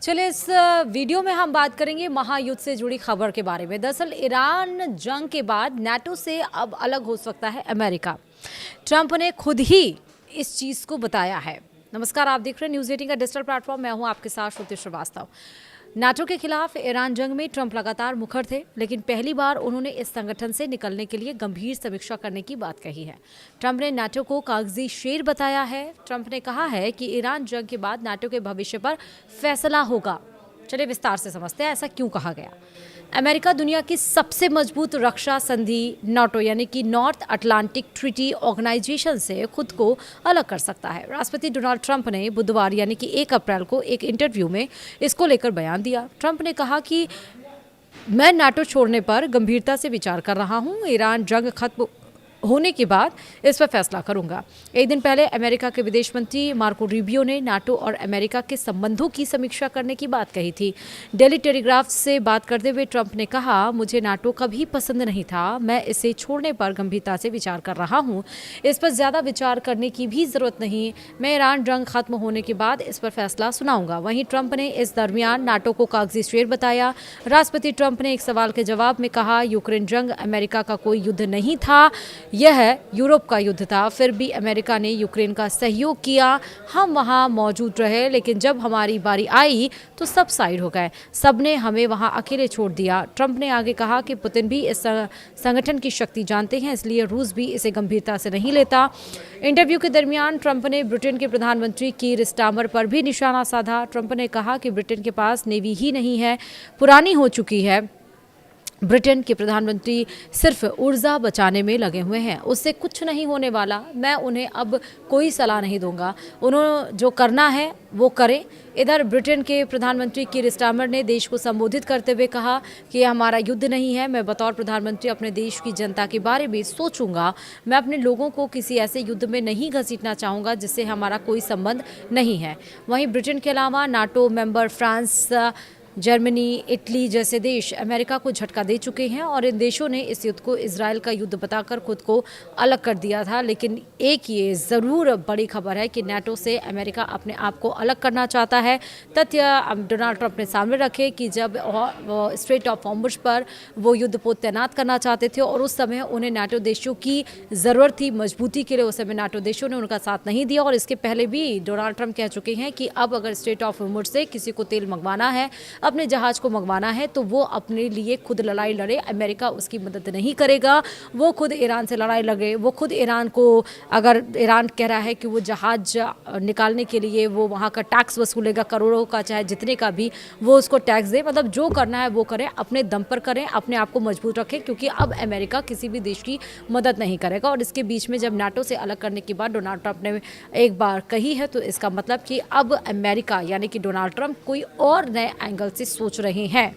चलिए इस वीडियो में हम बात करेंगे महायुद्ध से जुड़ी खबर के बारे में। दरअसल ईरान जंग के बाद नाटो से अब अलग हो सकता है अमेरिका। ट्रंप ने खुद ही इस चीज़ को बताया है। नमस्कार, आप देख रहे हैं न्यूज़ 18 का डिजिटल प्लेटफॉर्म। मैं हूं आपके साथ श्रुति श्रीवास्तव। नाटो के खिलाफ ईरान जंग में ट्रंप लगातार मुखर थे, लेकिन पहली बार उन्होंने इस संगठन से निकलने के लिए गंभीर समीक्षा करने की बात कही है। ट्रंप ने नाटो को कागजी शेर बताया है। ट्रंप ने कहा है कि ईरान जंग के बाद नाटो के भविष्य पर फैसला होगा। चलिए विस्तार से समझते हैं ऐसा क्यों कहा गया। अमेरिका दुनिया की सबसे मजबूत रक्षा संधि नाटो यानी कि नॉर्थ अटलांटिक ट्रीटी ऑर्गेनाइजेशन से खुद को अलग कर सकता है। राष्ट्रपति डोनाल्ड ट्रंप ने बुधवार यानी कि 1 अप्रैल को एक इंटरव्यू में इसको लेकर बयान दिया। ट्रंप ने कहा कि मैं नाटो छोड़ने पर गंभीरता से विचार कर रहा हूं। ईरान जंग खत्म होने के बाद इस पर फैसला करूंगा। एक दिन पहले अमेरिका के विदेश मंत्री मार्को रूबियो ने नाटो और अमेरिका के संबंधों की समीक्षा करने की बात कही थी। डेली टेलीग्राफ से बात करते हुए ट्रंप ने कहा, मुझे नाटो कभी पसंद नहीं था। मैं इसे छोड़ने पर गंभीरता से विचार कर रहा हूं। इस पर ज़्यादा विचार करने की भी ज़रूरत नहीं। मैं ईरान जंग खत्म होने के बाद इस पर फैसला सुनाऊंगा। वहीं ट्रंप ने इस दरमियान नाटो को कागजी शेर बताया। राष्ट्रपति ट्रंप ने एक सवाल के जवाब में कहा, यूक्रेन जंग अमेरिका का कोई युद्ध नहीं था, यह यूरोप का युद्ध था। फिर भी अमेरिका ने यूक्रेन का सहयोग किया। हम वहां मौजूद रहे, लेकिन जब हमारी बारी आई तो सब साइड हो गए। सबने हमें वहां अकेले छोड़ दिया। ट्रंप ने आगे कहा कि पुतिन भी इस संगठन की शक्ति जानते हैं, इसलिए रूस भी इसे गंभीरता से नहीं लेता। इंटरव्यू के दरमियान ट्रंप ने ब्रिटेन के प्रधानमंत्री कीर स्टारमर पर भी निशाना साधा। ट्रंप ने कहा कि ब्रिटेन के पास नेवी ही नहीं है, पुरानी हो चुकी है। ब्रिटेन के प्रधानमंत्री सिर्फ ऊर्जा बचाने में लगे हुए हैं, उससे कुछ नहीं होने वाला। मैं उन्हें अब कोई सलाह नहीं दूंगा, उन्होंने जो करना है वो करें। इधर ब्रिटेन के प्रधानमंत्री कीर स्टारमर ने देश को संबोधित करते हुए कहा कि यह हमारा युद्ध नहीं है। मैं बतौर प्रधानमंत्री अपने देश की जनता के बारे में सोचूंगा। मैं अपने लोगों को किसी ऐसे युद्ध में नहीं घसीटना चाहूँगा जिससे हमारा कोई संबंध नहीं है। वहीं ब्रिटेन के अलावा NATO member France, Germany, Italy जैसे देश अमेरिका को झटका दे चुके हैं और इन देशों ने इस युद्ध को इजराइल का युद्ध बताकर खुद को अलग कर दिया था। लेकिन एक ये ज़रूर बड़ी खबर है कि नाटो से अमेरिका अपने आप को अलग करना चाहता है। तथ्य डोनाल्ड ट्रंप ने सामने रखे कि जब स्ट्रेट ऑफ हॉर्मुज़ पर वो युद्धपोत तैनात करना चाहते थे और उस समय उन्हें नाटो देशों की ज़रूरत थी मजबूती के लिए, उस समय नाटो देशों ने उनका साथ नहीं दिया। और इसके पहले भी डोनाल्ड ट्रंप कह चुके हैं कि अब अगर स्ट्रेट ऑफ हॉर्मुज़ से किसी को तेल मंगवाना है, अपने जहाज को मंगवाना है, तो वो अपने लिए खुद लड़ाई लड़े। अमेरिका उसकी मदद नहीं करेगा। वो खुद ईरान से लड़ाई लगे। वो खुद ईरान को, अगर ईरान कह रहा है कि वो जहाज निकालने के लिए वो वहाँ का टैक्स वसूलेगा, करोड़ों का चाहे जितने का भी, वो उसको टैक्स दे। मतलब जो करना है वो करें, अपने दम पर करें, अपने आप को मजबूत रखें, क्योंकि अब अमेरिका किसी भी देश की मदद नहीं करेगा। और इसके बीच में जब नाटो से अलग करने के बाद डोनाल्ड ट्रंप ने एक बार कही है, तो इसका मतलब कि अब अमेरिका यानी कि डोनाल्ड ट्रंप कोई और नए एंगल से सोच रहे हैं।